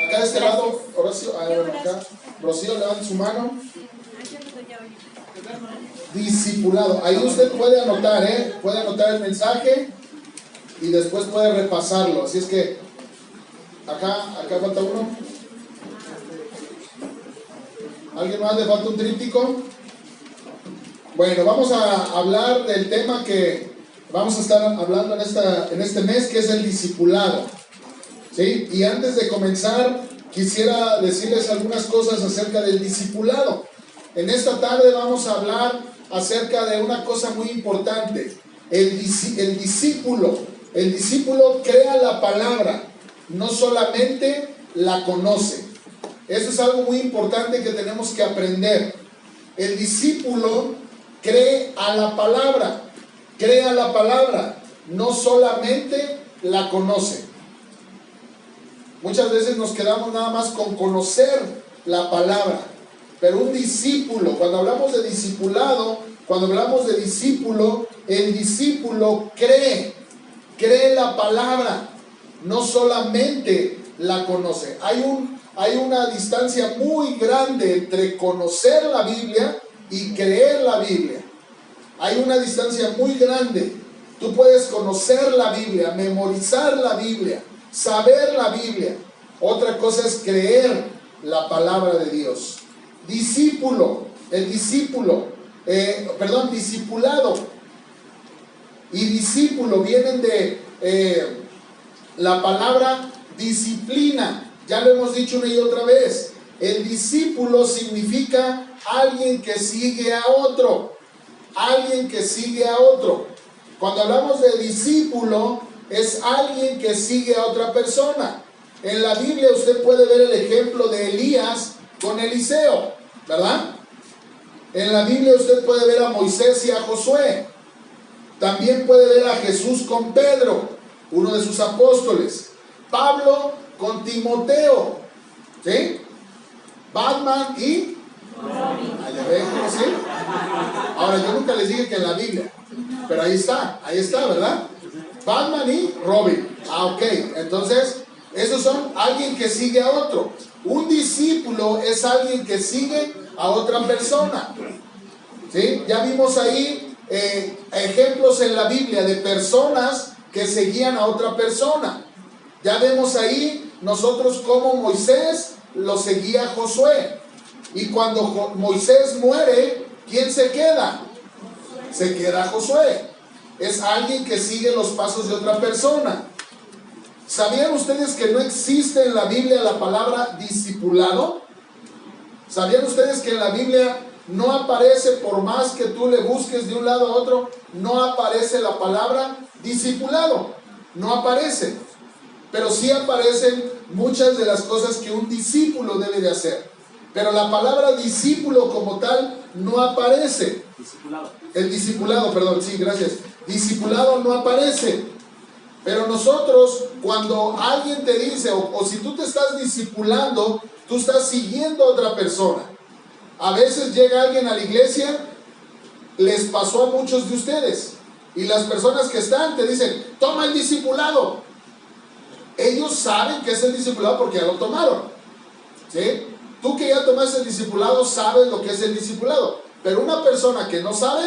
Acá de este lado, Horacio, acá, Rocío, levanten su mano. Discipulado. Ahí usted puede anotar, puede anotar el mensaje y después puede repasarlo. Así es que acá falta uno. ¿Alguien más le falta un tríptico? Bueno, vamos a hablar del tema que vamos a estar hablando en este mes, que es el discipulado. ¿Sí? Y antes de comenzar, quisiera decirles algunas cosas acerca del discipulado. En esta tarde vamos a hablar acerca de una cosa muy importante. El discípulo crea la palabra, no solamente la conoce. Eso es algo muy importante que tenemos que aprender. El discípulo cree a la palabra, no solamente la conoce. Muchas veces nos quedamos nada más con conocer la palabra, pero un discípulo, cuando hablamos de discipulado, cuando hablamos de discípulo, el discípulo cree la palabra, no solamente la conoce. Hay una distancia muy grande entre conocer la Biblia y creer la Biblia. Hay una distancia muy grande. Tú puedes conocer la Biblia, memorizar la Biblia, saber la Biblia. Otra cosa es creer la palabra de Dios. Discipulado y discípulo vienen de la palabra disciplina. Ya lo hemos dicho una y otra vez. El discípulo significa alguien que sigue a otro. Cuando hablamos de discípulo, es alguien que sigue a otra persona. En la Biblia usted puede ver el ejemplo de Elías con Eliseo, ¿verdad? En la Biblia usted puede ver a Moisés y a Josué. También puede ver a Jesús con Pedro, uno de sus apóstoles. Pablo con Timoteo, ¿sí? Batman y Robin. ¿Sí? Ahora, yo nunca les dije que en la Biblia, pero ahí está, ¿verdad? Batman y Robin. Ok, entonces, esos son alguien que sigue a otro. Un discípulo es alguien que sigue a otra persona. ¿Sí? Ya vimos ahí ejemplos en la Biblia de personas que seguían a otra persona. Ya vemos ahí nosotros cómo Moisés lo seguía a Josué. Y cuando Moisés muere, ¿quién se queda? Se queda Josué. Es alguien que sigue los pasos de otra persona. ¿Sabían ustedes que no existe en la Biblia la palabra discipulado? ¿Sabían ustedes que en la Biblia no aparece, por más que tú le busques de un lado a otro, no aparece la palabra discipulado? No aparece. Pero sí aparecen muchas de las cosas que un discípulo debe de hacer. Pero la palabra discípulo como tal no aparece. El discipulado, perdón, sí, gracias. Discipulado no aparece. Pero nosotros, cuando alguien te dice, o si tú te estás discipulando, tú estás siguiendo a otra persona. A veces llega alguien a la iglesia, les pasó a muchos de ustedes, y las personas que están te dicen, toma el discipulado. Ellos saben que es el discipulado porque ya lo tomaron, ¿sí? Tú que ya tomaste el discipulado sabes lo que es el discipulado, pero una persona que no sabe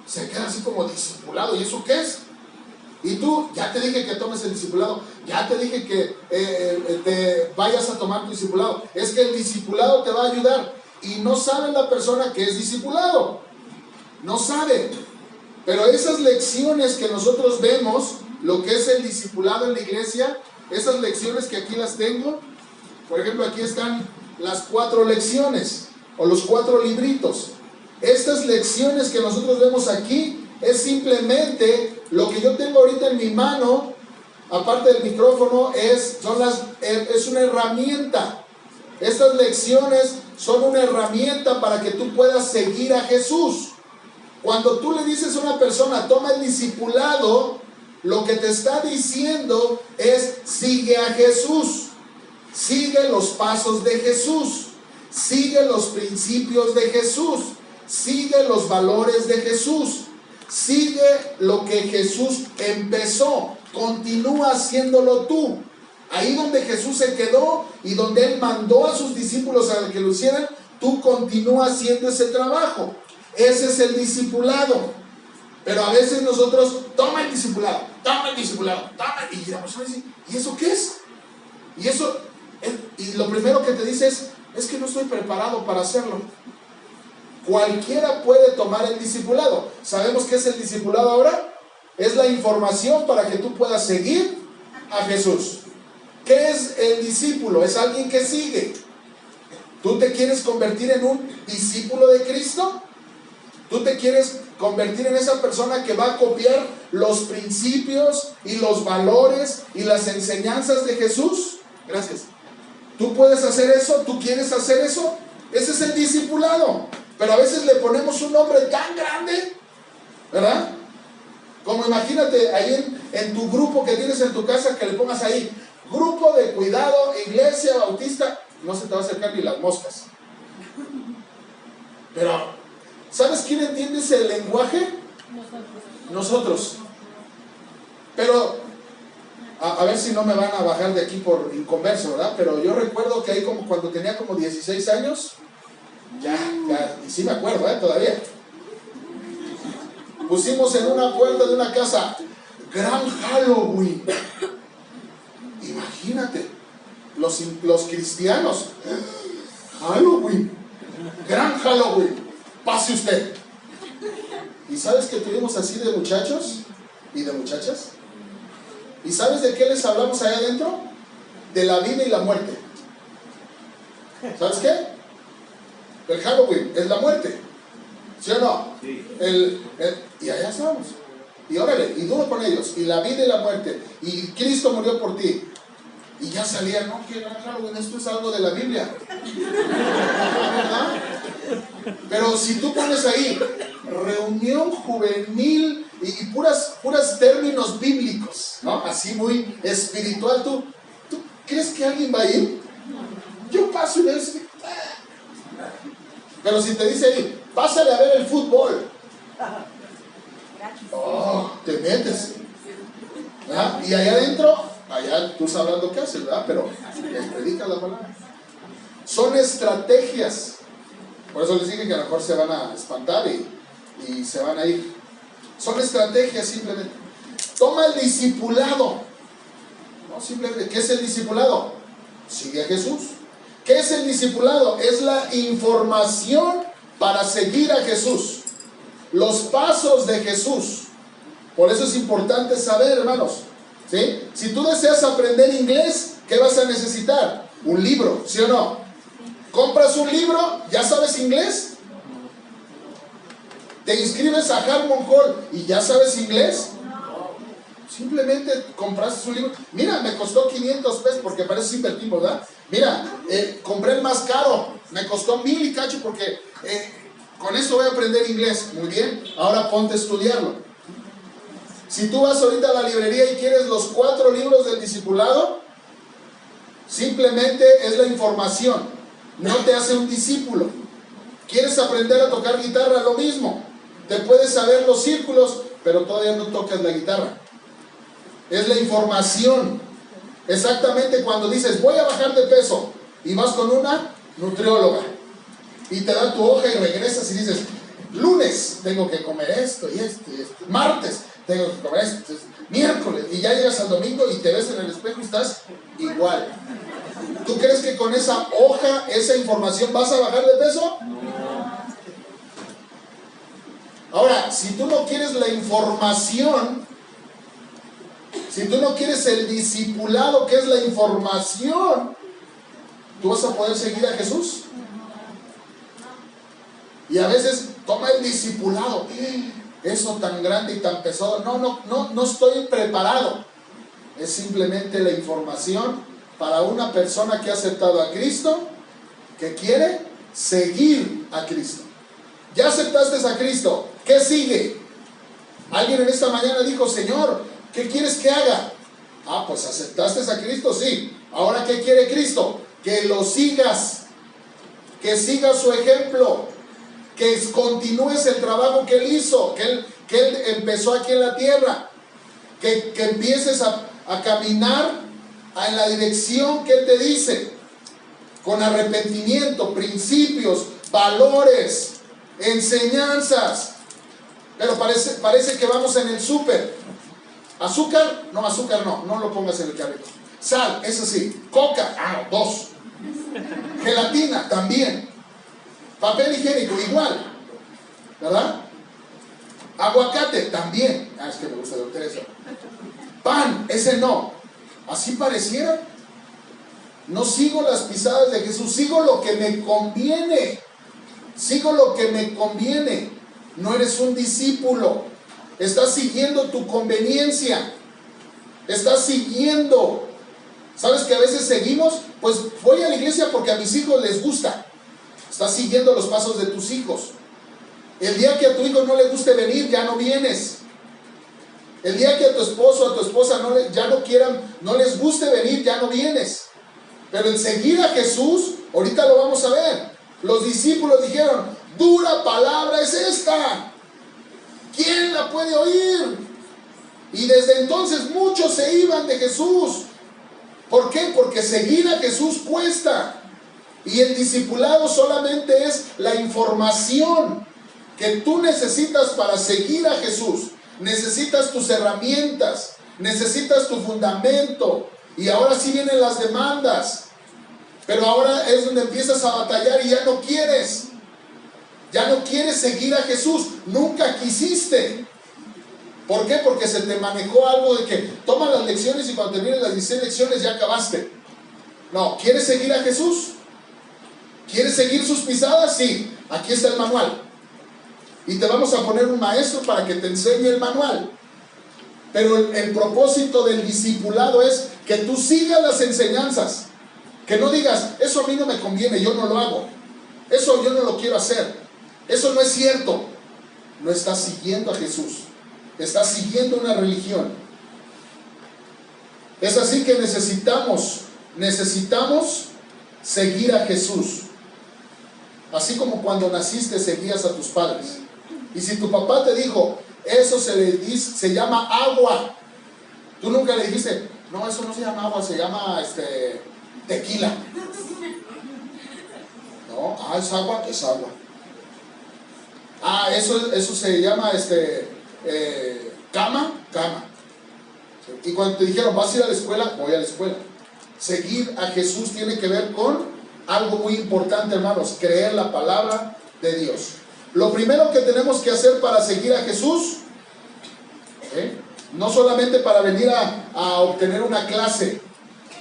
se queda así como discipulado. ¿Y eso qué es? Y tú, ya te dije que tomes el discipulado, ya te dije que te vayas a tomar tu discipulado. Es que el discipulado te va a ayudar. Y no sabe la persona que es discipulado. No sabe. Pero esas lecciones que nosotros vemos, lo que es el discipulado en la iglesia, esas lecciones que aquí las tengo, por ejemplo, aquí están las 4 lecciones, o los 4 libritos. Estas lecciones que nosotros vemos aquí, es simplemente lo que yo tengo ahorita en mi mano, aparte del micrófono, es una herramienta. Estas lecciones son una herramienta para que tú puedas seguir a Jesús. Cuando tú le dices a una persona, toma el discipulado, lo que te está diciendo es, sigue a Jesús, sigue los pasos de Jesús, sigue los principios de Jesús, sigue los valores de Jesús, sigue lo que Jesús empezó, continúa haciéndolo tú. Ahí donde Jesús se quedó y donde Él mandó a sus discípulos a que lo hicieran, tú continúas haciendo ese trabajo. Ese es el discipulado. Pero a veces nosotros, toma el discipulado, y la persona dice, ¿y eso qué es? Y lo primero que te dice es que no estoy preparado para hacerlo. Cualquiera puede tomar el discipulado. ¿Sabemos qué es el discipulado ahora? Es la información para que tú puedas seguir a Jesús. ¿Qué es el discípulo? Es alguien que sigue. ¿Tú te quieres convertir en un discípulo de Cristo? ¿Tú te quieres convertir en esa persona que va a copiar los principios y los valores y las enseñanzas de Jesús? Gracias. ¿Tú puedes hacer eso? ¿Tú quieres hacer eso? Ese es el discipulado. Pero a veces le ponemos un nombre tan grande, ¿verdad? Como imagínate ahí en tu grupo que tienes en tu casa, que le pongas ahí, grupo de cuidado, iglesia bautista. No se te va a acercar ni las moscas. Pero ¿sabes quién entiende ese lenguaje? Nosotros. Pero a ver si no me van a bajar de aquí por inconverso, ¿verdad? Pero yo recuerdo que ahí como cuando tenía como 16 años, ya, y sí me acuerdo, todavía. Pusimos en una puerta de una casa, Gran Halloween. Imagínate, los cristianos, Halloween, Gran Halloween, pase usted. ¿Y sabes que tuvimos así de muchachos y de muchachas? ¿Y sabes de qué les hablamos allá adentro? De la vida y la muerte. ¿Sabes qué? El Halloween es la muerte, ¿sí o no? Sí. Y allá estamos. Y órale, y duro con ellos. Y la vida y la muerte. Y Cristo murió por ti. Y ya salía, no, que Halloween, esto es algo de la Biblia. ¿Verdad? Pero si tú pones ahí, reunión juvenil y puras términos bíblicos, ¿no? Así muy espiritual, ¿tú crees que alguien va a ir? Yo paso y veo. Pero si te dice ahí, pásale a ver el fútbol, te metes, ¿verdad? Y allá adentro, allá tú sabrás lo que haces, ¿verdad? Pero les predicas la palabra. Son estrategias. Por eso les dije que a lo mejor se van a espantar y se van a ir. Son estrategias simplemente. Toma el discipulado. No, simplemente, ¿qué es el discipulado? Sigue a Jesús. ¿Qué es el discipulado? Es la información para seguir a Jesús. Los pasos de Jesús. Por eso es importante saber, hermanos, ¿sí? Si tú deseas aprender inglés, ¿qué vas a necesitar? Un libro, ¿sí o no? Compras un libro, ¿ya sabes inglés? Te inscribes a Harmon Hall y ¿ya sabes inglés? Simplemente compraste un libro. Mira, me costó 500 pesos porque parece invertir, ¿verdad? Mira, compré el más caro, me costó 1000 y cacho porque con esto voy a aprender inglés. Muy bien, ahora ponte a estudiarlo. Si tú vas ahorita a la librería y quieres los 4 libros del discipulado, simplemente es la información, no te hace un discípulo. ¿Quieres aprender a tocar guitarra? Lo mismo. Te puedes saber los círculos, pero todavía no tocas la guitarra. Es la información. Exactamente cuando dices, voy a bajar de peso, y vas con una nutrióloga, y te da tu hoja y regresas y dices, lunes tengo que comer esto y esto y esto. Martes tengo que comer esto. Miércoles. Y ya llegas al domingo y te ves en el espejo y estás igual. ¿Tú crees que con esa hoja, esa información vas a bajar de peso? Ahora, si tú no quieres la información, si tú no quieres el discipulado, que es la información, ¿tú vas a poder seguir a Jesús? Y a veces toma el discipulado, eso tan grande y tan pesado. No estoy preparado. Es simplemente la información para una persona que ha aceptado a Cristo, que quiere seguir a Cristo. Ya aceptaste a Cristo, ¿qué sigue? Alguien en esta mañana dijo, Señor, ¿qué quieres que haga? Ah, pues aceptaste a Cristo, sí. Ahora, ¿qué quiere Cristo? Que lo sigas, que sigas su ejemplo, que continúes el trabajo que Él hizo, que Él empezó aquí en la tierra, que empieces a caminar en la dirección que Él te dice, con arrepentimiento, principios, valores, enseñanzas. Pero parece que vamos en el súper. Azúcar no lo pongas en el carrito. Sal, eso sí. Coca, 2. Gelatina, también. Papel higiénico, igual, ¿verdad? Aguacate, también. Es que me gusta de ustedes. Pan, ese no. Así pareciera. No sigo las pisadas de Jesús, sigo lo que me conviene. Sigo lo que me conviene. No eres un discípulo. Estás siguiendo tu conveniencia. Estás siguiendo. ¿Sabes que a veces seguimos? Pues voy a la iglesia porque a mis hijos les gusta. Estás siguiendo los pasos de tus hijos. El día que a tu hijo no le guste venir, ya no vienes. El día que a tu esposo o a tu esposa no les guste venir, ya no vienes. Pero el seguir a Jesús, ahorita lo vamos a ver. Los discípulos dijeron, dura palabra es esta. ¿Quién la puede oír? Y desde entonces muchos se iban de Jesús. ¿Por qué? Porque seguir a Jesús cuesta. Y el discipulado solamente es la información que tú necesitas para seguir a Jesús. Necesitas tus herramientas, necesitas tu fundamento. Y ahora sí vienen las demandas. Pero ahora es donde empiezas a batallar y ya no quieres. Ya no quieres seguir a Jesús. Nunca quisiste. ¿Por qué? Porque se te manejó algo de que toma las lecciones y cuando termines las 16 lecciones ya acabaste. No, ¿quieres seguir a Jesús? ¿Quieres seguir sus pisadas? Sí, aquí está el manual. Y te vamos a poner un maestro para que te enseñe el manual. Pero el propósito del discipulado es que tú sigas las enseñanzas. Que no digas, eso a mí no me conviene, yo no lo hago. Eso yo no lo quiero hacer. Eso no es cierto. No estás siguiendo a Jesús. Estás siguiendo una religión. Es así que necesitamos seguir a Jesús. Así como cuando naciste seguías a tus padres. Y si tu papá te dijo, eso se llama agua, tú nunca le dijiste, no, eso no se llama agua, se llama tequila. No, es agua, es agua. Eso se llama cama. Y cuando te dijeron, ¿vas a ir a la escuela? Voy a la escuela. Seguir a Jesús tiene que ver con algo muy importante, hermanos, creer la palabra de Dios. Lo primero que tenemos que hacer para seguir a Jesús, no solamente para venir a obtener una clase,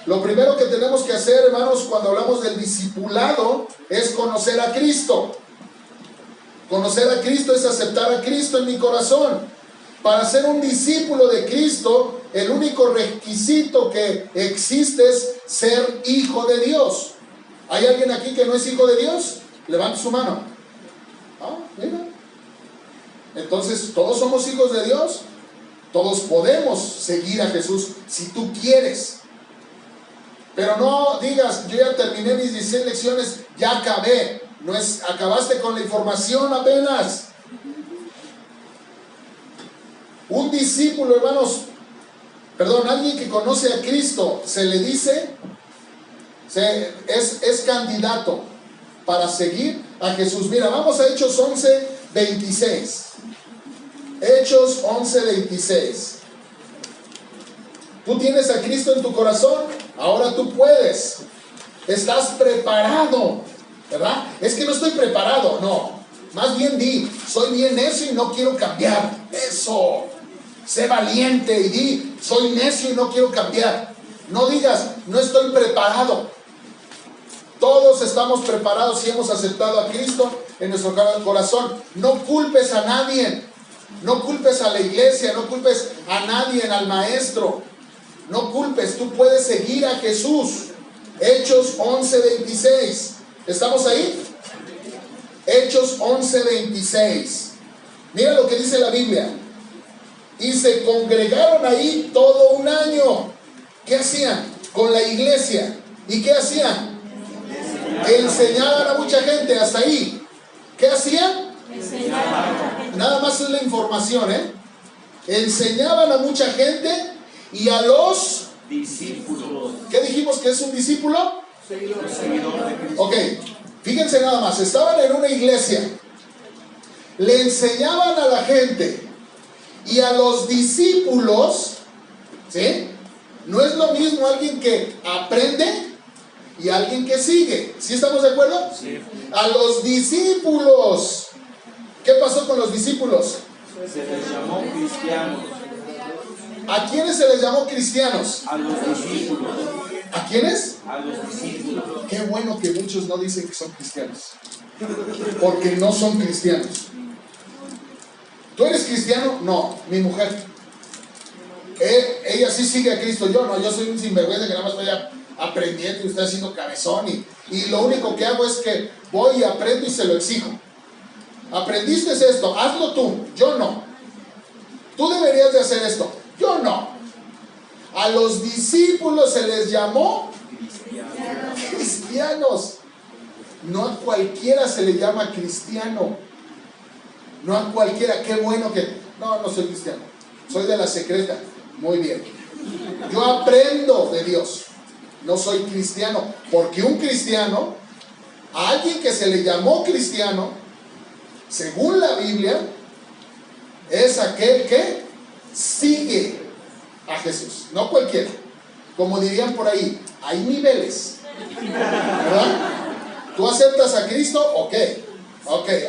lo primero que tenemos que hacer, hermanos, cuando hablamos del discipulado, es conocer a Cristo. Conocer a Cristo es aceptar a Cristo en mi corazón. Para ser un discípulo de Cristo, el único requisito que existe es ser hijo de Dios. ¿Hay alguien aquí que no es hijo de Dios? Levante su mano. Mira. Entonces, ¿todos somos hijos de Dios? Todos podemos seguir a Jesús si tú quieres. Pero no digas, yo ya terminé mis 16 lecciones, ya acabé. No es, acabaste con la información apenas. Un discípulo, hermanos, alguien que conoce a Cristo, se le dice, es candidato para seguir a Jesús. Mira, vamos a Hechos 11:26. Hechos 11:26. Tú tienes a Cristo en tu corazón, ahora tú puedes. Estás preparado, ¿verdad? Es que no estoy preparado, no. Más bien di, soy bien necio y no quiero cambiar. Eso. Sé valiente y di, soy necio y no quiero cambiar. No digas, no estoy preparado. Todos estamos preparados si hemos aceptado a Cristo en nuestro corazón. No culpes a nadie. No culpes a la iglesia, no culpes a nadie, al maestro. No culpes, tú puedes seguir a Jesús. Hechos 11:26. ¿Estamos ahí? Hechos 11:26. Mira lo que dice la Biblia. Y se congregaron ahí todo un año. ¿Qué hacían? Con la iglesia. ¿Y qué hacían? Enseñaban a mucha gente. Hasta ahí. ¿Qué hacían? Nada más es la información, Enseñaban a mucha gente y a los Discípulos. ¿Qué dijimos que es un discípulo? Seguidor de Cristo. Ok, fíjense nada más, estaban en una iglesia, le enseñaban a la gente y a los discípulos, ¿sí? No es lo mismo alguien que aprende y alguien que sigue. ¿Sí estamos de acuerdo? Sí. A los discípulos. ¿Qué pasó con los discípulos? Se les llamó cristianos. ¿A quiénes se les llamó cristianos? A los discípulos. ¿A quiénes? A los discípulos. Qué bueno que muchos no dicen que son cristianos, porque no son cristianos. ¿Tú eres cristiano? No, mi mujer. Ella sí sigue a Cristo, yo no, yo soy un sinvergüenza que nada más estoy aprendiendo y estoy haciendo cabezón y lo único que hago es que voy y aprendo y se lo exijo. Aprendiste esto, hazlo tú, yo no. Tú deberías de hacer esto, yo no. A los discípulos se les llamó cristianos. No a cualquiera se le llama cristiano. No a cualquiera, qué bueno que... No, no soy cristiano, soy de la secreta. Muy bien. Yo aprendo de Dios, no soy cristiano. Porque un cristiano, a alguien que se le llamó cristiano, según la Biblia, es aquel que sigue a Jesús, no cualquiera. Como dirían por ahí, hay niveles, ¿verdad? ¿Tú aceptas a Cristo? Ok,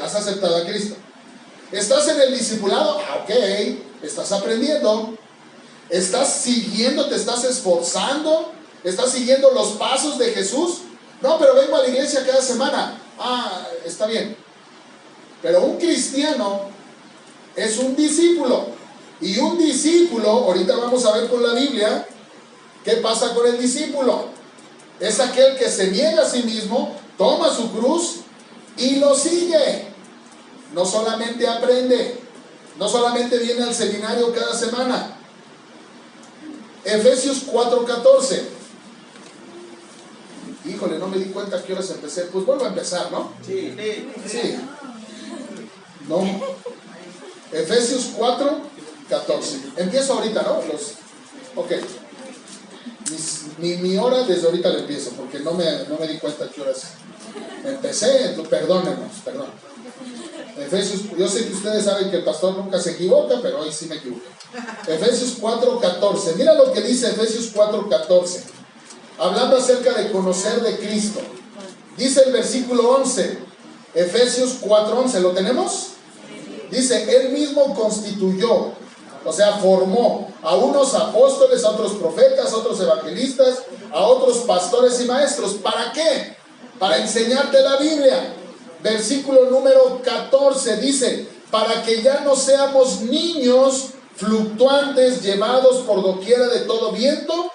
has aceptado a Cristo. ¿Estás en el discipulado? Ok, estás aprendiendo. ¿Estás siguiendo, te estás esforzando? ¿Estás siguiendo los pasos de Jesús? No, pero vengo a la iglesia cada semana. Ah, está bien. Pero un cristiano es un discípulo. Y un discípulo, ahorita vamos a ver con la Biblia, ¿qué pasa con el discípulo? Es aquel que se niega a sí mismo, toma su cruz y lo sigue. No solamente aprende, no solamente viene al seminario cada semana. Efesios 4:14. Híjole, no me di cuenta a qué horas empecé. Pues vuelvo a empezar, ¿no? Sí. Sí. No. Efesios 4:14. Empiezo ahorita, ¿no? Ok. Mi hora desde ahorita la empiezo, porque no me di cuenta a qué horas empecé. Entonces, perdónenos, perdón. Efesios, yo sé que ustedes saben que el pastor nunca se equivoca, pero hoy sí me equivoqué. Efesios 4:14. Mira lo que dice Efesios 4:14. Hablando acerca de conocer de Cristo. Dice el versículo 11. Efesios 4:11. ¿Lo tenemos? Dice, Él mismo constituyó, o sea, formó a unos apóstoles, a otros profetas, a otros evangelistas, a otros pastores y maestros. ¿Para qué? Para enseñarte la Biblia. Versículo número 14 dice, para que ya no seamos niños fluctuantes, llevados por doquiera de todo viento.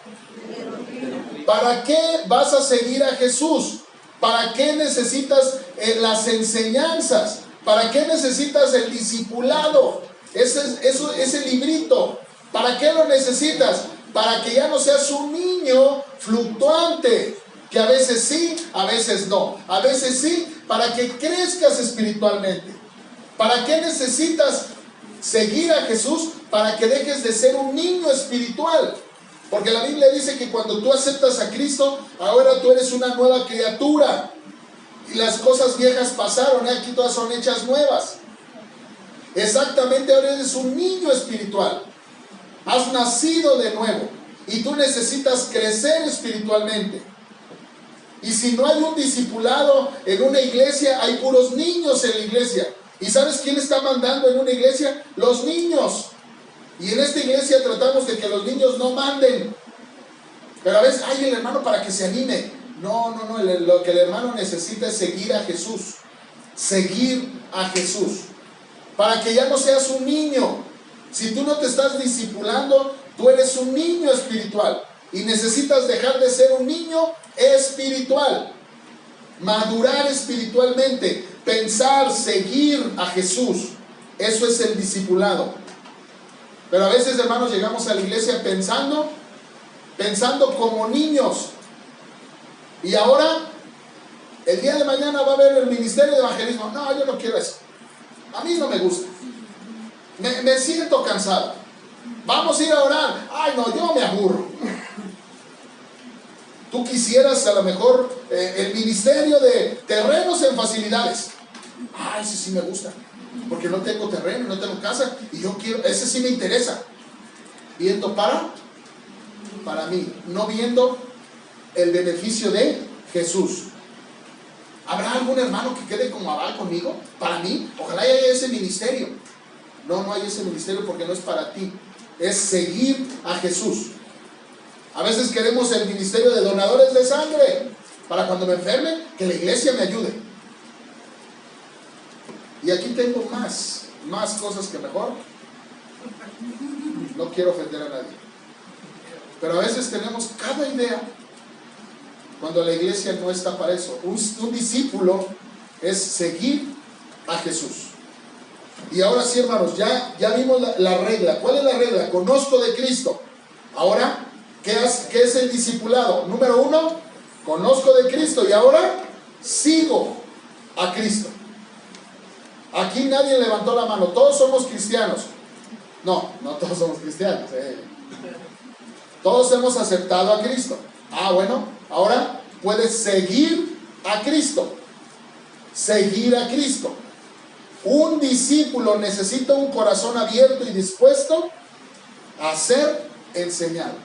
¿Para qué vas a seguir a Jesús? ¿Para qué necesitas las enseñanzas? ¿Para qué necesitas el discipulado? Ese librito. ¿Para qué lo necesitas? Para que ya no seas un niño fluctuante, que a veces sí, a veces no. A veces sí, para que crezcas espiritualmente. ¿Para qué necesitas seguir a Jesús? Para que dejes de ser un niño espiritual. Porque la Biblia dice que cuando tú aceptas a Cristo, ahora tú eres una nueva criatura. Y las cosas viejas pasaron, aquí todas son hechas nuevas. Exactamente, ahora eres un niño espiritual. Has nacido de nuevo. Y tú necesitas crecer espiritualmente. Y si no hay un discipulado en una iglesia, hay puros niños en la iglesia. ¿Y sabes quién está mandando en una iglesia? Los niños. Y en esta iglesia tratamos de que los niños no manden. Pero a veces, ay, el hermano para que se anime. No, lo que el hermano necesita es seguir a Jesús. Seguir a Jesús. Para que ya no seas un niño. Si tú no te estás discipulando, tú eres un niño espiritual. Y necesitas dejar de ser un niño espiritual. Madurar espiritualmente. Pensar, seguir a Jesús. Eso es el discipulado. Pero a veces, hermanos, llegamos a la iglesia pensando como niños. Y ahora, el día de mañana va a haber el ministerio de evangelismo. No, yo no quiero eso. A mí no me gusta. Me siento cansado. Vamos a ir a orar. Ay, no, yo me aburro. Tú quisieras a lo mejor el ministerio de terrenos en facilidades. Ah, ese sí me gusta, porque no tengo terreno, no tengo casa, y yo quiero, ese sí me interesa. Viendo para mí, no viendo el beneficio de Jesús. ¿Habrá algún hermano que quede como aval conmigo? Para mí, ojalá haya ese ministerio. No hay ese ministerio porque no es para ti. Es seguir a Jesús. A veces queremos el ministerio de donadores de sangre para cuando me enferme, que la iglesia me ayude. Y aquí tengo más cosas que mejor. No quiero ofender a nadie. Pero a veces tenemos cada idea cuando la iglesia no está para eso. Un discípulo es seguir a Jesús. Y ahora sí, hermanos, ya vimos la regla. ¿Cuál es la regla? Conozco de Cristo. Ahora, ¿qué es el discipulado? Número 1, conozco de Cristo y ahora sigo a Cristo. Aquí nadie levantó la mano. Todos somos cristianos. No todos somos cristianos. Todos hemos aceptado a Cristo. Bueno, ahora puedes seguir a Cristo. Seguir a Cristo. Un discípulo necesita un corazón abierto y dispuesto a ser enseñado.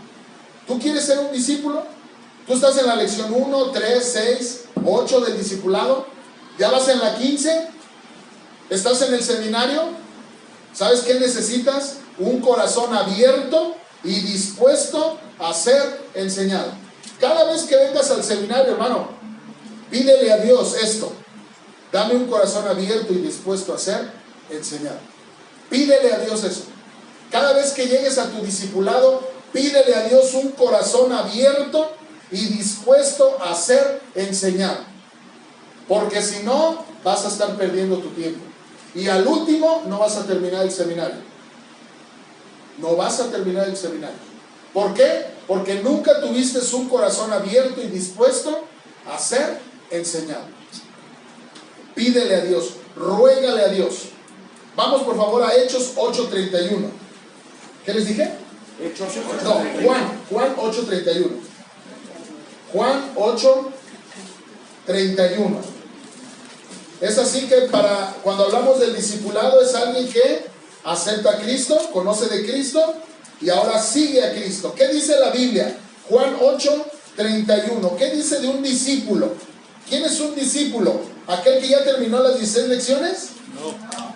¿Tú quieres ser un discípulo? Tú estás en la lección 1, 3, 6, 8 del discipulado. ¿Ya vas en la 15? ¿Estás en el seminario? ¿Sabes qué necesitas? Un corazón abierto y dispuesto a ser enseñado. Cada vez que vengas al seminario, hermano, pídele a Dios esto: dame un corazón abierto y dispuesto a ser enseñado. Pídele a Dios eso. Cada vez que llegues a tu discipulado, pídele a Dios un corazón abierto y dispuesto a ser enseñado. Porque si no, vas a estar perdiendo tu tiempo. Y al último, no vas a terminar el seminario. No vas a terminar el seminario. ¿Por qué? Porque nunca tuviste un corazón abierto y dispuesto a ser enseñado. Pídele a Dios, ruégale a Dios. Vamos por favor a Hechos 8:31. ¿Qué les dije? Hechos 8:31. No, Juan 8:31. Juan 8:31. Es así que cuando hablamos del discipulado, es alguien que acepta a Cristo, conoce de Cristo y ahora sigue a Cristo. ¿Qué dice la Biblia? Juan 8:31. ¿Qué dice de un discípulo? ¿Quién es un discípulo? ¿Aquel que ya terminó las 16 lecciones? No.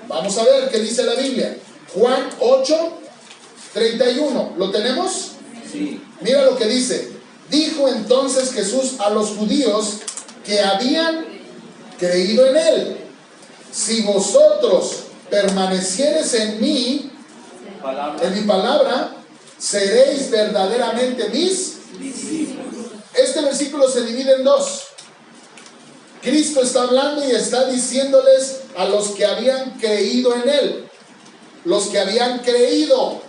Vamos a ver qué dice la Biblia. Juan 8:31. ¿Lo tenemos? Sí. Mira lo que dice. Dijo entonces Jesús a los judíos que habían creído en él: si vosotros permaneciereis en mí, en mi palabra, seréis verdaderamente mis discípulos. Este versículo se divide en dos. Cristo está hablando y está diciéndoles a los que habían creído en él. Los que habían creído.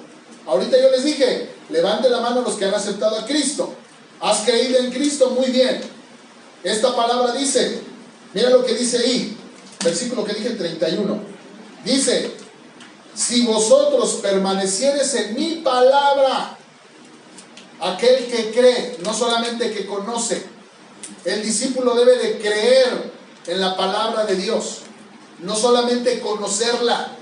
Ahorita yo les dije, levante la mano los que han aceptado a Cristo. ¿Has creído en Cristo? Muy bien. Esta palabra dice, mira lo que dice ahí, versículo que dije 31. Dice, si vosotros permaneciereis en mi palabra, aquel que cree, no solamente que conoce. El discípulo debe de creer en la palabra de Dios, no solamente conocerla.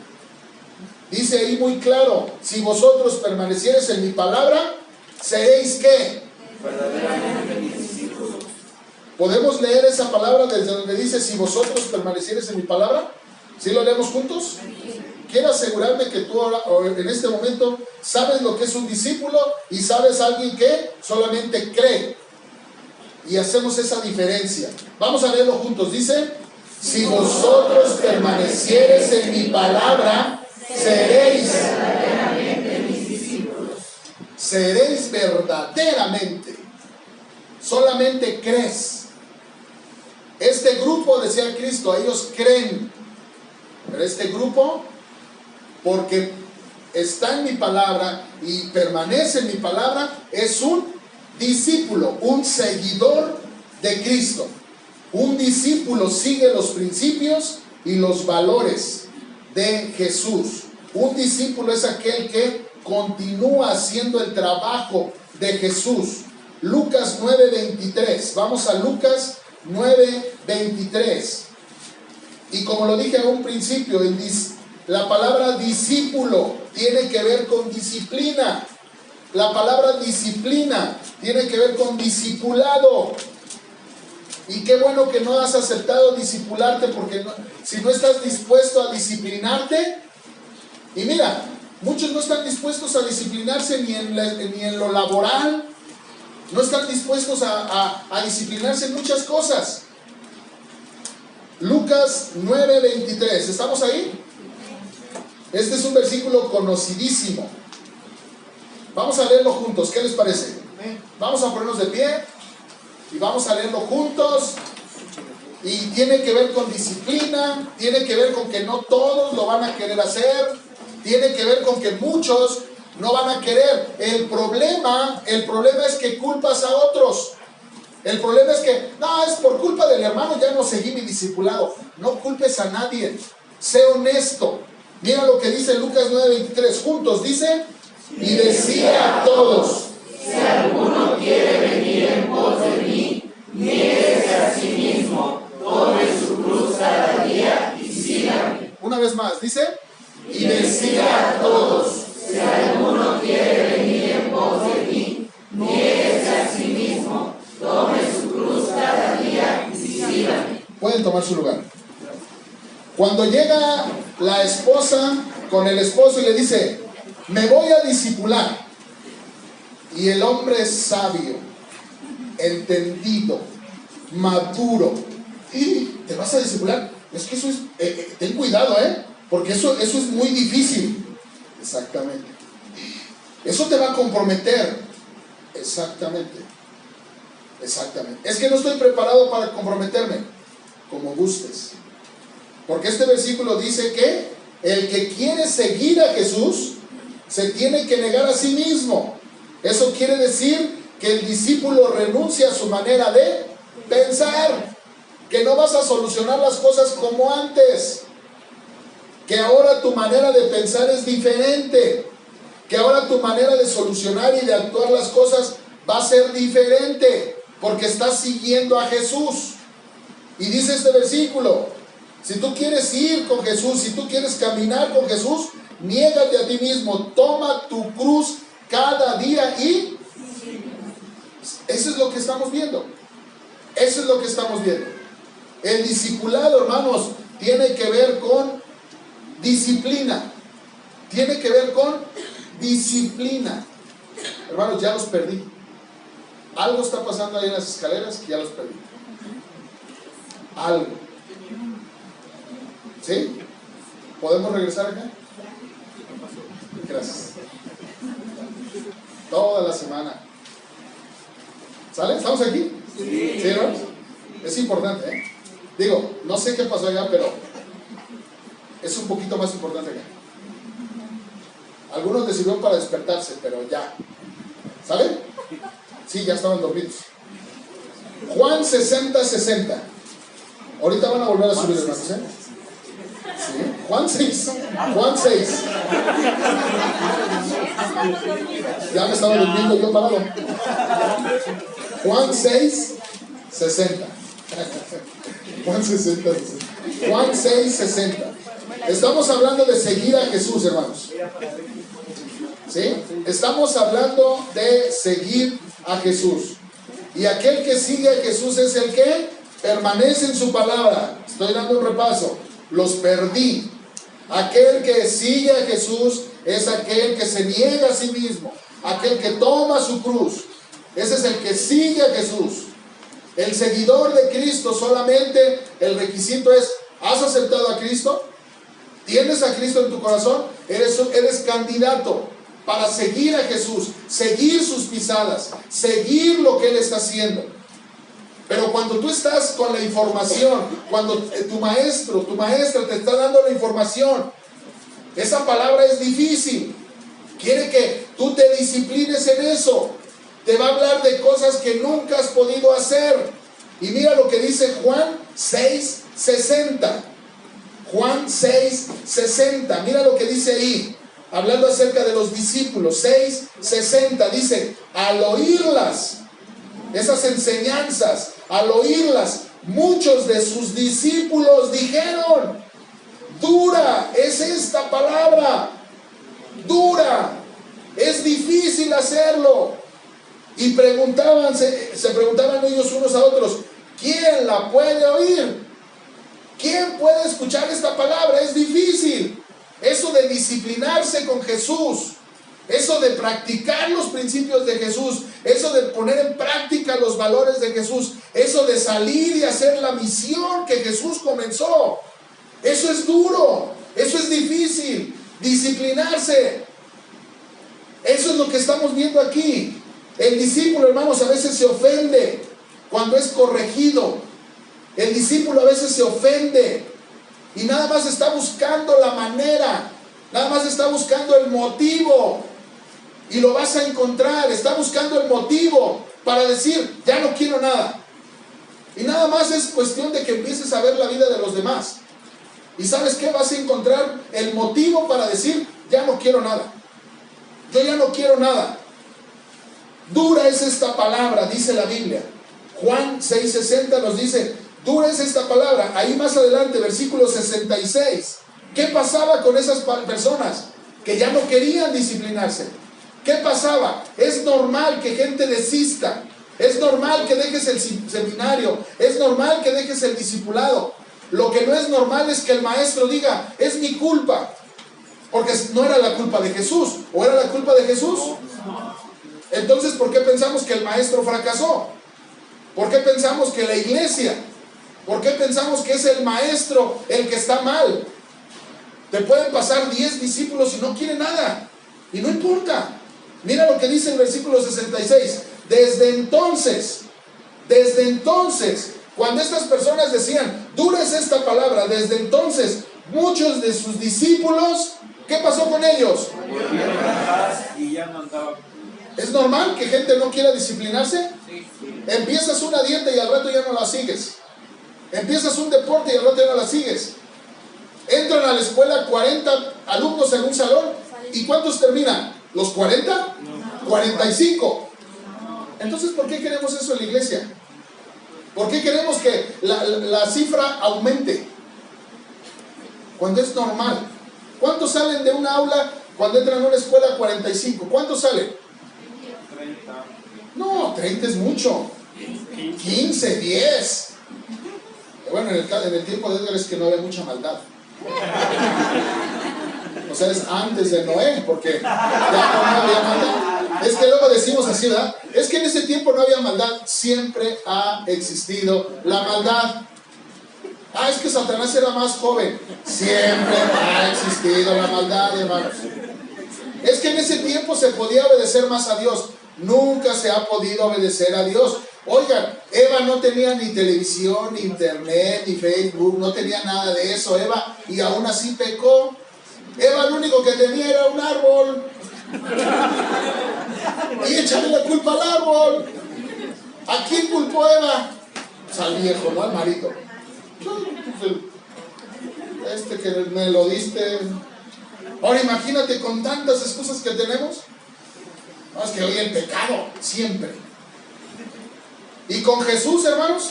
Dice ahí muy claro, si vosotros permaneciereis en mi palabra, seréis ¿qué? Verdaderamente mis discípulos. ¿Podemos leer esa palabra desde donde dice si vosotros permaneciereis en mi palabra? ¿Sí lo leemos juntos? Quiero asegurarme que tú ahora, en este momento, sabes lo que es un discípulo y sabes alguien que solamente cree. Y hacemos esa diferencia. Vamos a leerlo juntos. Dice, si vosotros permaneciereis en mi palabra, seréis verdaderamente mis discípulos. Seréis verdaderamente. Solamente crees. Este grupo, decía Cristo, ellos creen. Pero este grupo, porque está en mi palabra y permanece en mi palabra, es un discípulo, un seguidor de Cristo. Un discípulo sigue los principios y los valores de Jesús. Un discípulo es aquel que continúa haciendo el trabajo de Jesús. Lucas 9:23. Vamos a Lucas 9:23. Y como lo dije a un principio, la palabra discípulo tiene que ver con disciplina. La palabra disciplina tiene que ver con discipulado. Y qué bueno que no has aceptado discipularte, porque si no estás dispuesto a disciplinarte, y mira, muchos no están dispuestos a disciplinarse ni en lo laboral, no están dispuestos a disciplinarse en muchas cosas. Lucas 9:23, ¿estamos ahí? Este es un versículo conocidísimo. Vamos a leerlo juntos, ¿qué les parece? Vamos a ponernos de pie y vamos a leerlo juntos. Y tiene que ver con disciplina, tiene que ver con que no todos lo van a querer hacer, tiene que ver con que muchos no van a querer. El problema es que culpas a otros. El problema es que, no, es por culpa del hermano, ya no seguí mi discipulado. No culpes a nadie, sé honesto. Mira lo que dice Lucas 9:23, juntos dice, y decía a todos, si alguno quiere venir en pos de mí, niéguese a sí mismo, tome su cruz cada día y sígame. Una vez más, dice, Y decía a todos, si alguno quiere venir en pos de mí, niéguese a sí mismo, tome su cruz cada día y sígame. Pueden tomar su lugar. Cuando llega la esposa con el esposo y le dice, me voy a discipular, y el hombre es sabio, entendido, maduro, y te vas a discipular, es que eso es, ten cuidado, porque eso es muy difícil. Exactamente. Eso te va a comprometer. Exactamente. Es que no estoy preparado para comprometerme. Como gustes. Porque este versículo dice que el que quiere seguir a Jesús se tiene que negar a sí mismo. Eso quiere decir que el discípulo renuncia a su manera de pensar, que no vas a solucionar las cosas como antes, que ahora tu manera de pensar es diferente, que ahora tu manera de solucionar y de actuar las cosas va a ser diferente, porque estás siguiendo a Jesús. Y dice este versículo, si tú quieres ir con Jesús, si tú quieres caminar con Jesús, niégate a ti mismo, toma tu cruz cada día y eso es lo que estamos viendo. Eso es lo que estamos viendo. El discipulado, hermanos, tiene que ver con disciplina. Tiene que ver con disciplina. Hermanos, ya los perdí. Algo está pasando ahí en las escaleras que ya los perdí. Algo. ¿Sí? ¿Podemos regresar acá? Gracias. Toda la semana. ¿Sale? ¿Estamos aquí? Sí. ¿Sí, hermanos? Es importante, ¿eh? Digo, no sé qué pasó allá, pero es un poquito más importante acá. Algunos les sirvió para despertarse, pero ya. ¿Sale? Sí, ya estaban dormidos. Juan 60:60. Ahorita van a volver a subir, hermanos, ¿eh? Sí. Juan 6. Juan 6. Ya me estaba durmiendo yo parado. Juan 6:60. Juan 60. Juan 6:60. Estamos hablando de seguir a Jesús, hermanos. ¿Sí? Estamos hablando de seguir a Jesús. Y aquel que sigue a Jesús es el que permanece en su palabra. Estoy dando un repaso. Los perdí. Aquel que sigue a Jesús es aquel que se niega a sí mismo. Aquel que toma su cruz. Ese es el que sigue a Jesús. El seguidor de Cristo, solamente el requisito es, ¿has aceptado a Cristo? ¿Tienes a Cristo en tu corazón? Eres candidato para seguir a Jesús, seguir sus pisadas, seguir lo que Él está haciendo. Pero cuando tú estás con la información, cuando tu maestro, tu maestra te está dando la información, esa palabra es difícil. Quiere que tú te disciplines en eso. Te va a hablar de cosas que nunca has podido hacer. Y mira lo que dice Juan 6:60. Juan 6:60. Mira lo que dice ahí. Hablando acerca de los discípulos. 6:60. Dice, al oírlas, esas enseñanzas, al oírlas, muchos de sus discípulos dijeron: dura es esta palabra, dura, es difícil hacerlo. Y se preguntaban ellos unos a otros: ¿quién la puede oír? ¿Quién puede escuchar esta palabra? Es difícil. Eso de disciplinarse con Jesús, eso de practicar los principios de Jesús, eso de poner en práctica los valores de Jesús, eso de salir y hacer la misión que Jesús comenzó, eso es duro, eso es difícil. Disciplinarse, eso es lo que estamos viendo aquí. El discípulo, hermanos, a veces se ofende cuando es corregido. El discípulo a veces se ofende y nada más está buscando la manera, nada más está buscando el motivo, y lo vas a encontrar. Está buscando el motivo para decir: ya no quiero nada. Y nada más es cuestión de que empieces a ver la vida de los demás, y ¿sabes qué? Vas a encontrar el motivo para decir: ya no quiero nada, yo ya no quiero nada. Dura es esta palabra, dice la Biblia. Juan 6:60 nos dice: dura es esta palabra. Ahí más adelante, versículo 66. ¿Qué pasaba con esas personas que ya no querían disciplinarse? ¿Qué pasaba? Es normal que gente desista. Es normal que dejes el seminario. Es normal que dejes el discipulado. Lo que no es normal es que el maestro diga: es mi culpa. Porque no era la culpa de Jesús. ¿O era la culpa de Jesús? Entonces, ¿por qué pensamos que el maestro fracasó? ¿Por qué pensamos que la iglesia? ¿Por qué pensamos que es el maestro el que está mal? Te pueden pasar 10 discípulos y no quieren nada, y no importa. Mira lo que dice el versículo 66. Desde entonces, cuando estas personas decían: dura es esta palabra, desde entonces muchos de sus discípulos, ¿qué pasó con ellos? Y ya no andaban. ¿Es normal que gente no quiera disciplinarse? Sí. Empiezas una dieta y al rato ya no la sigues. Empiezas un deporte y al rato ya no la sigues. Entran a la escuela 40 alumnos en un salón, ¿y cuántos terminan? ¿Los 40? 45. Entonces, ¿por qué queremos eso en la iglesia? ¿Por qué queremos que la cifra aumente cuando es normal? ¿Cuántos salen de una aula cuando entran a una escuela? 45. ¿Cuántos salen? 30. No, 30 es mucho. 15, 10. Bueno, en el tiempo de Edgar es que no había mucha maldad. O sea, es antes de Noé, porque ya no había maldad. Es que luego decimos así, ¿verdad? Es que en ese tiempo no había maldad. Siempre ha existido la maldad. Ah, es que Satanás era más joven. Siempre ha existido la maldad, hermanos. Es que en ese tiempo se podía obedecer más a Dios. Nunca se ha podido obedecer a Dios. Oigan, Eva no tenía ni televisión, ni internet, ni Facebook, no tenía nada de eso, Eva, y aún así pecó. Eva lo único que tenía era un árbol. Y échale la culpa al árbol. ¿A quién culpó Eva? Pues al viejo, ¿no? Al marido. Este que me lo diste. Ahora imagínate con tantas excusas que tenemos. No, es que hoy el pecado, siempre. Y con Jesús, hermanos,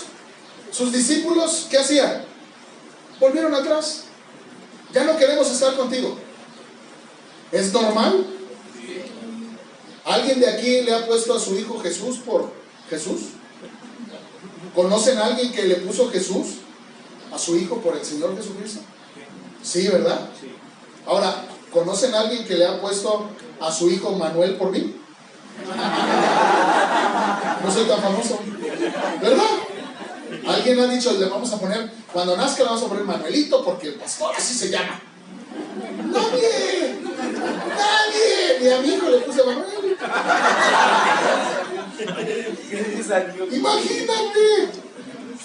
sus discípulos, ¿qué hacían? Volvieron atrás. Ya no queremos estar contigo. ¿Es normal? ¿Alguien de aquí le ha puesto a su hijo Jesús por Jesús? ¿Conocen a alguien que le puso Jesús a su hijo por el Señor Jesucristo? Sí, ¿verdad? Sí. Ahora, ¿conocen a alguien que le ha puesto a su hijo Manuel por mí? No soy tan famoso, ¿verdad? Alguien ha dicho: le vamos a poner, cuando nazca le vamos a poner Manuelito porque el pastor así se llama. Nadie, ni a mi hijo le puse Manuel. Imagínate,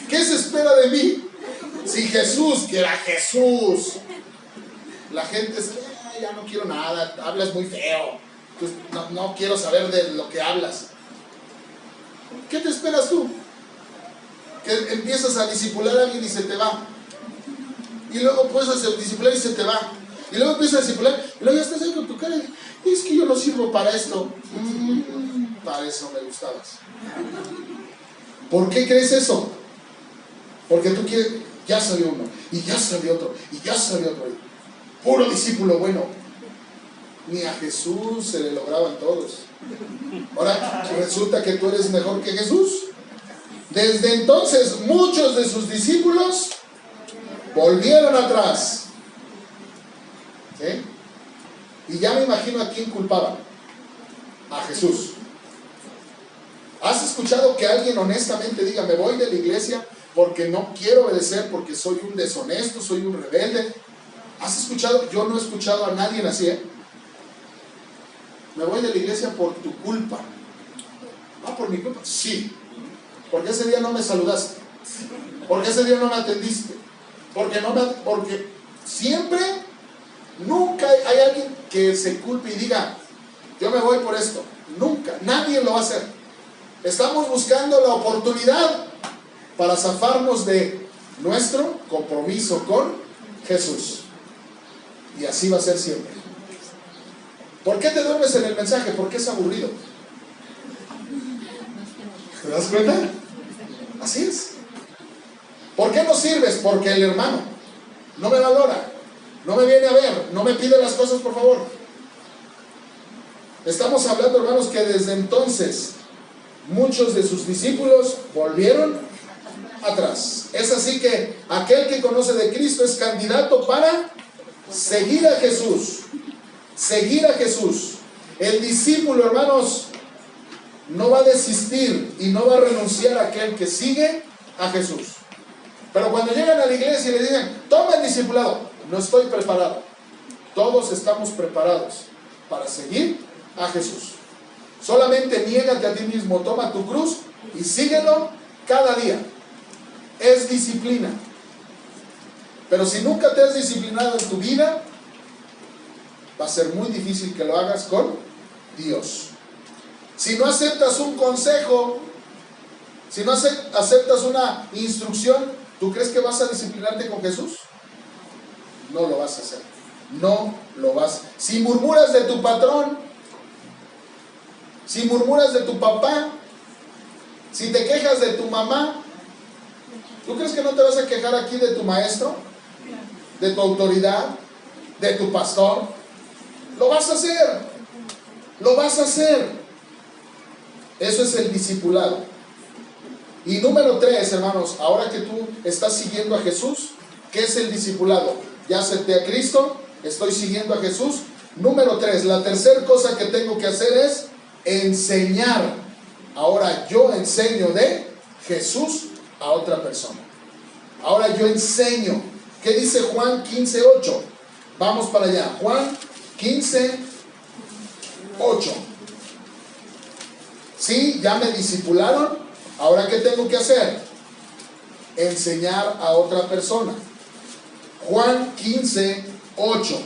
¿qué se espera de mí? Si Jesús, que era Jesús, la gente es: ya no quiero nada, hablas muy feo, pues no quiero saber de lo que hablas. ¿Qué te esperas tú? Que empiezas a discipular a alguien y se te va, y luego empiezas a discipular y se te va, y luego empiezas a discipular y luego ya estás ahí con tu cara y es que yo no sirvo para esto. Para eso me gustabas. ¿Por qué crees eso? Porque tú quieres, ya salió uno, y ya salió otro, y ya salió otro. Puro discípulo bueno. Ni a Jesús se le lograban todos. Ahora resulta que tú eres mejor que Jesús. Desde entonces muchos de sus discípulos volvieron atrás. ¿Sí? Y ya me imagino a quién culpaban. A Jesús. ¿Has escuchado que alguien honestamente diga, me voy de la iglesia porque no quiero obedecer, porque soy un deshonesto, soy un rebelde? ¿Has escuchado? Yo no he escuchado a nadie así, ¿eh? Me voy de la iglesia por tu culpa. Ah, ¿por mi culpa? Sí. Porque ese día no me saludaste. Porque ese día no me atendiste. Porque siempre, nunca hay alguien que se culpe y diga, yo me voy por esto. Nunca. Nadie lo va a hacer. Estamos buscando la oportunidad para zafarnos de nuestro compromiso con Jesús. Y así va a ser siempre. ¿Por qué te duermes en el mensaje? Porque es aburrido. ¿Te das cuenta? Así es. ¿Por qué no sirves? Porque el hermano no me valora, no me viene a ver, no me pide las cosas, por favor. Estamos hablando, hermanos, que desde entonces muchos de sus discípulos volvieron atrás. Es así que aquel que conoce de Cristo es candidato para seguir a Jesús. Seguir a Jesús. El discípulo, hermanos, no va a desistir y no va a renunciar a aquel que sigue a Jesús. Pero cuando llegan a la iglesia y le dicen, toma el discipulado, no estoy preparado. Todos estamos preparados para seguir a Jesús. Solamente niégate a ti mismo, toma tu cruz y síguelo cada día. Es disciplina. Pero si nunca te has disciplinado en tu vida, va a ser muy difícil que lo hagas con Dios. Si no aceptas un consejo, si no aceptas una instrucción, ¿tú crees que vas a disciplinarte con Jesús? No lo vas a hacer. No lo vas. Si murmuras de tu patrón, si murmuras de tu papá, si te quejas de tu mamá, ¿tú crees que no te vas a quejar aquí de tu maestro? ¿De tu autoridad? ¿De tu pastor? Lo vas a hacer. Lo vas a hacer. Eso es el discipulado. Y número 3, hermanos, ahora que tú estás siguiendo a Jesús, ¿qué es el discipulado? Ya acepté a Cristo, estoy siguiendo a Jesús. Número 3, la tercera cosa que tengo que hacer es enseñar. Ahora yo enseño de Jesús a otra persona. Ahora yo enseño. ¿Qué dice Juan 15:8? Vamos para allá. Juan 15:8. Sí, ya me discipularon. Ahora ¿qué tengo que hacer? Enseñar a otra persona. Juan 15:8.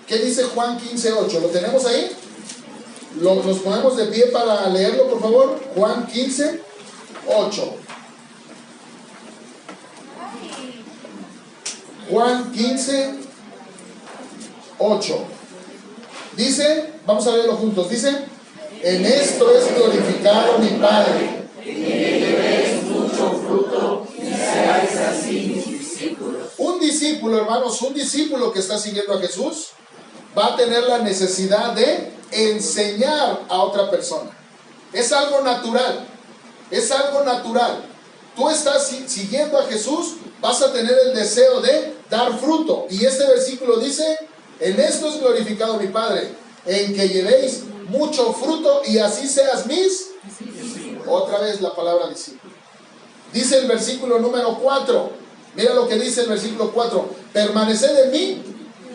¿Qué dice Juan 15:8? ¿Lo tenemos ahí? ¿Nos ponemos de pie para leerlo, por favor? Juan 15:8. Juan 15:8. Dice, vamos a leerlo juntos, dice, en esto es glorificado mi Padre, que llevéis mucho fruto y seáis así mis discípulos. Un discípulo, hermanos, un discípulo que está siguiendo a Jesús va a tener la necesidad de enseñar a otra persona. Es algo natural. Es algo natural. Tú estás siguiendo a Jesús, vas a tener el deseo de dar fruto. Y este versículo dice, en esto es glorificado mi Padre, en que llevéis mucho fruto y así seas mis. Otra vez la palabra discípulo. Dice el versículo número 4. Mira lo que dice el versículo 4. Permaneced en mí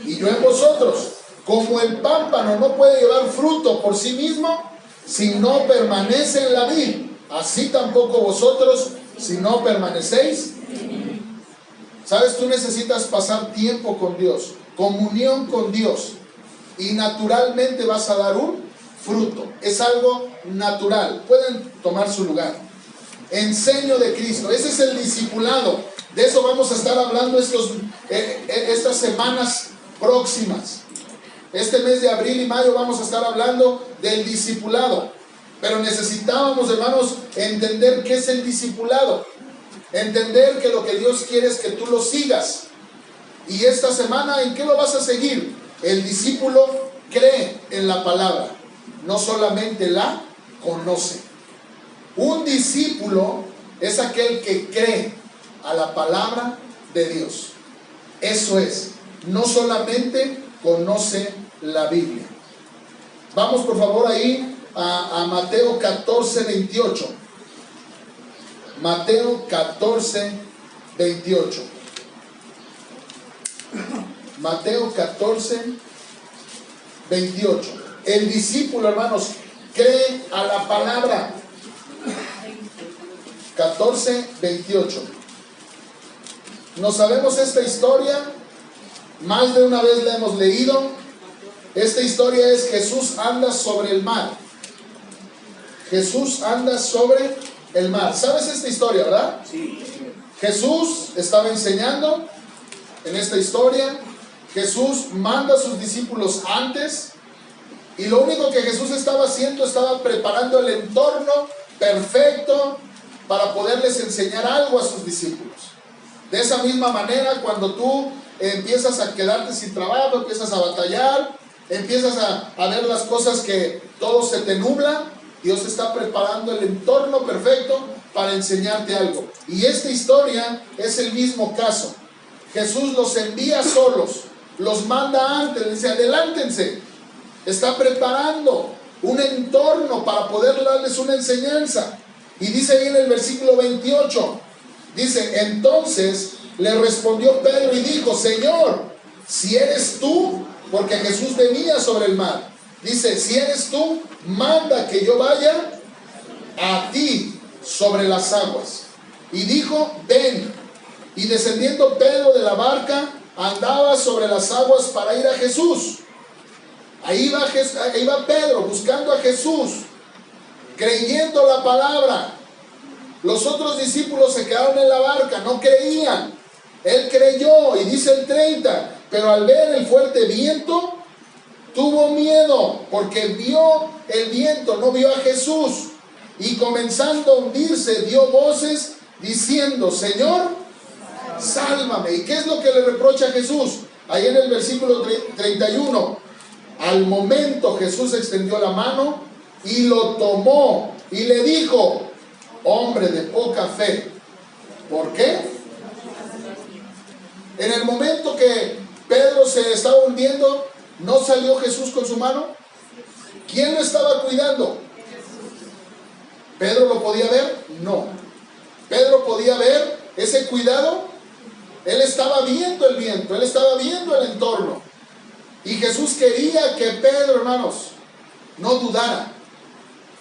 y yo en vosotros. Como el pámpano no puede llevar fruto por sí mismo si no permanece en la vid, así tampoco vosotros si no permanecéis. ¿Sabes? Tú necesitas pasar tiempo con Dios, comunión con Dios, y naturalmente vas a dar un fruto. Es algo natural. Pueden tomar su lugar. Enseño de Cristo. Ese es el discipulado. De eso vamos a estar hablando estas semanas próximas. Este mes de abril y mayo vamos a estar hablando del discipulado. Pero necesitábamos, hermanos, entender qué es el discipulado. Entender que lo que Dios quiere es que tú lo sigas. Y esta semana, ¿en qué lo vas a seguir? El discípulo cree en la palabra, no solamente la conoce. Un discípulo es aquel que cree a la palabra de Dios. Eso es, no solamente conoce la Biblia. Vamos por favor ahí a Mateo 14, 28. Mateo 14, 28. Mateo 14, 28. El discípulo, hermanos, cree a la palabra. 14, 28. No sabemos esta historia, más de una vez la hemos leído. Esta historia es: Jesús anda sobre el mar. Jesús anda sobre el mar. ¿Sabes esta historia, verdad? Sí. Jesús estaba enseñando en esta historia. Jesús manda a sus discípulos antes, y lo único que Jesús estaba haciendo, estaba preparando el entorno perfecto para poderles enseñar algo a sus discípulos. De esa misma manera, cuando tú empiezas a quedarte sin trabajo, empiezas a batallar, empiezas a ver las cosas que todo se te nubla, Dios está preparando el entorno perfecto para enseñarte algo. Y esta historia es el mismo caso. Jesús los envía solos, los manda antes, les dice: adelántense. Está preparando un entorno para poder darles una enseñanza. Y dice ahí en el versículo 28, dice: entonces le respondió Pedro y dijo: Señor, si eres tú, porque Jesús venía sobre el mar, dice: si eres tú, manda que yo vaya a ti sobre las aguas. Y dijo: ven. Y descendiendo Pedro de la barca, andaba sobre las aguas para ir a Jesús. Ahí va Pedro buscando a Jesús, creyendo la palabra. Los otros discípulos se quedaron en la barca, no creían. Él creyó, y dice el 30, pero al ver el fuerte viento, tuvo miedo, porque vio el viento, no vio a Jesús. Y comenzando a hundirse, dio voces diciendo: Señor, sálvame. ¿Y qué es lo que le reprocha a Jesús? Ahí en el versículo 31. Al momento Jesús extendió la mano y lo tomó y le dijo: hombre de poca fe, ¿por qué? En el momento que Pedro se estaba hundiendo, ¿no salió Jesús con su mano? ¿Quién lo estaba cuidando? ¿Pedro lo podía ver? No. ¿Pedro podía ver ese cuidado? Él estaba viendo el viento, él estaba viendo el entorno. Y Jesús quería que Pedro, hermanos, no dudara.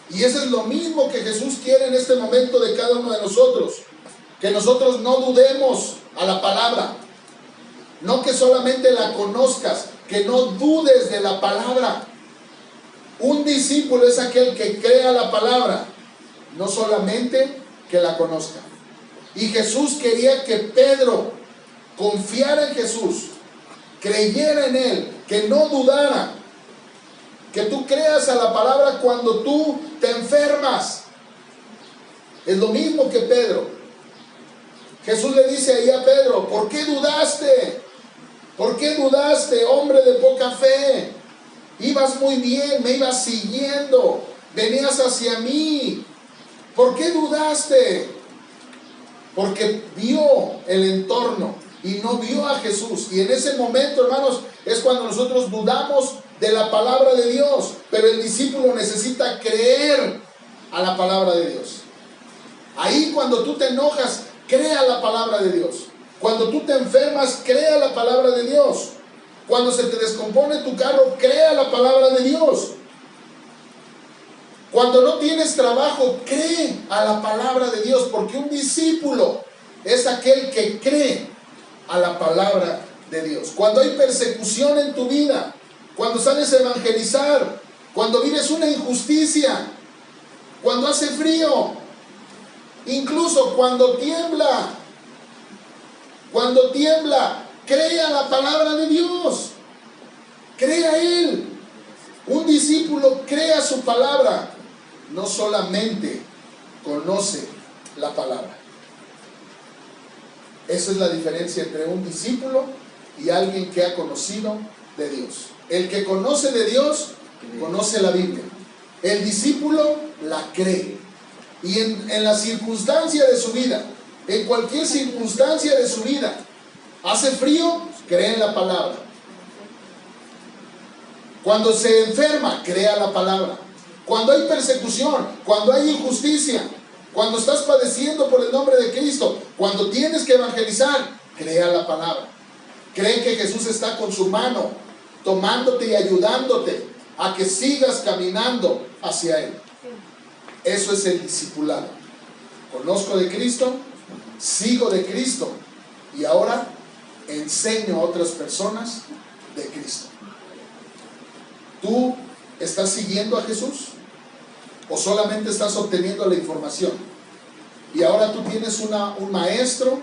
Y eso es lo mismo que Jesús quiere en este momento de cada uno de nosotros. Que nosotros no dudemos a la palabra. No que solamente la conozcas, que no dudes de la palabra. Un discípulo es aquel que crea la palabra, no solamente que la conozca. Y Jesús quería que Pedro confiara en Jesús, creyera en Él, que no dudara. Que tú creas a la palabra cuando tú te enfermas. Es lo mismo que Pedro. Jesús le dice ahí a Pedro: ¿por qué dudaste? ¿Por qué dudaste, hombre de poca fe? Ibas muy bien, me ibas siguiendo, venías hacia mí. ¿Por qué dudaste? Porque vio el entorno y no vio a Jesús. Y en ese momento, hermanos, es cuando nosotros dudamos de la palabra de Dios. Pero el discípulo necesita creer a la palabra de Dios. Ahí, cuando tú te enojas, crea la palabra de Dios. Cuando tú te enfermas, crea la palabra de Dios. Cuando se te descompone tu carro, crea la palabra de Dios. Cuando no tienes trabajo, cree a la palabra de Dios, porque un discípulo es aquel que cree a la palabra de Dios. Cuando hay persecución en tu vida, cuando sales a evangelizar, cuando vives una injusticia, cuando hace frío, incluso cuando tiembla, cree a la palabra de Dios, cree a Él. Un discípulo cree a su palabra. no solamente conoce la palabra. Esa es la diferencia entre un discípulo y alguien que ha conocido de Dios. El que conoce de Dios, conoce la Biblia. El discípulo la cree. Y en la circunstancia de su vida, en cualquier circunstancia de su vida, hace frío, cree en la palabra. Cuando se enferma, crea la palabra. Cuando hay persecución, cuando hay injusticia, cuando estás padeciendo por el nombre de Cristo, cuando tienes que evangelizar, crea la palabra. Cree que Jesús está con su mano, tomándote y ayudándote a que sigas caminando hacia Él. Eso es el discipulado. Conozco de Cristo, sigo de Cristo y ahora enseño a otras personas de Cristo. ¿Tú estás siguiendo a Jesús? ¿O solamente estás obteniendo la información? Y ahora tú tienes un maestro,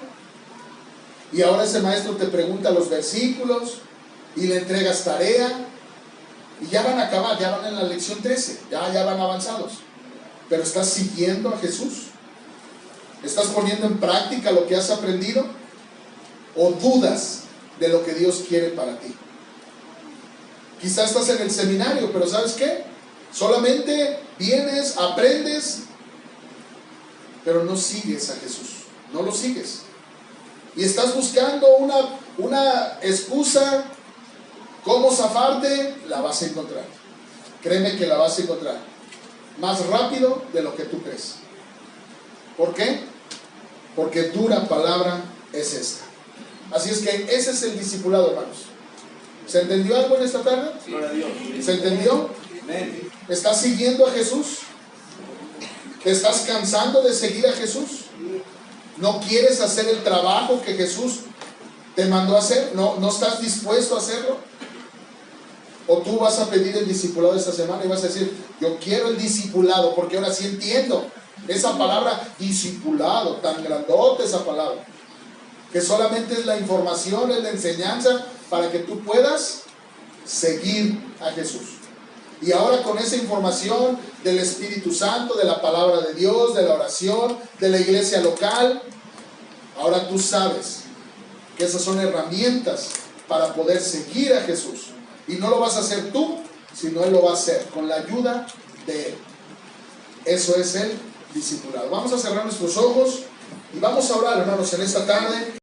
y ahora ese maestro te pregunta los versículos, y le entregas tarea, y ya van a acabar, ya van en la lección 13, ya van avanzados. Pero ¿estás siguiendo a Jesús? ¿Estás poniendo en práctica lo que has aprendido? ¿O dudas de lo que Dios quiere para ti? Quizás estás en el seminario, pero ¿sabes qué? Solamente vienes, aprendes, pero no sigues a Jesús, no lo sigues. Y estás buscando una excusa, cómo zafarte, la vas a encontrar. Créeme que la vas a encontrar más rápido de lo que tú crees. ¿Por qué? Porque dura palabra es esta. Así es que ese es el discipulado, hermanos. ¿Se entendió algo en esta tarde? ¿Se entendió? ¿Estás siguiendo a Jesús? ¿Te estás cansando de seguir a Jesús? ¿No quieres hacer el trabajo que Jesús te mandó a hacer? ¿No estás dispuesto a hacerlo? ¿O tú vas a pedir el discipulado esta semana y vas a decir, yo quiero el discipulado, porque ahora sí entiendo esa palabra discipulado, tan grandote esa palabra, que solamente es la información, es la enseñanza para que tú puedas seguir a Jesús? Y ahora con esa información del Espíritu Santo, de la palabra de Dios, de la oración, de la iglesia local, ahora tú sabes que esas son herramientas para poder seguir a Jesús. Y no lo vas a hacer tú, sino Él lo va a hacer con la ayuda de Él. Eso es el discipulado. Vamos a cerrar nuestros ojos y vamos a orar, hermanos, en esta tarde.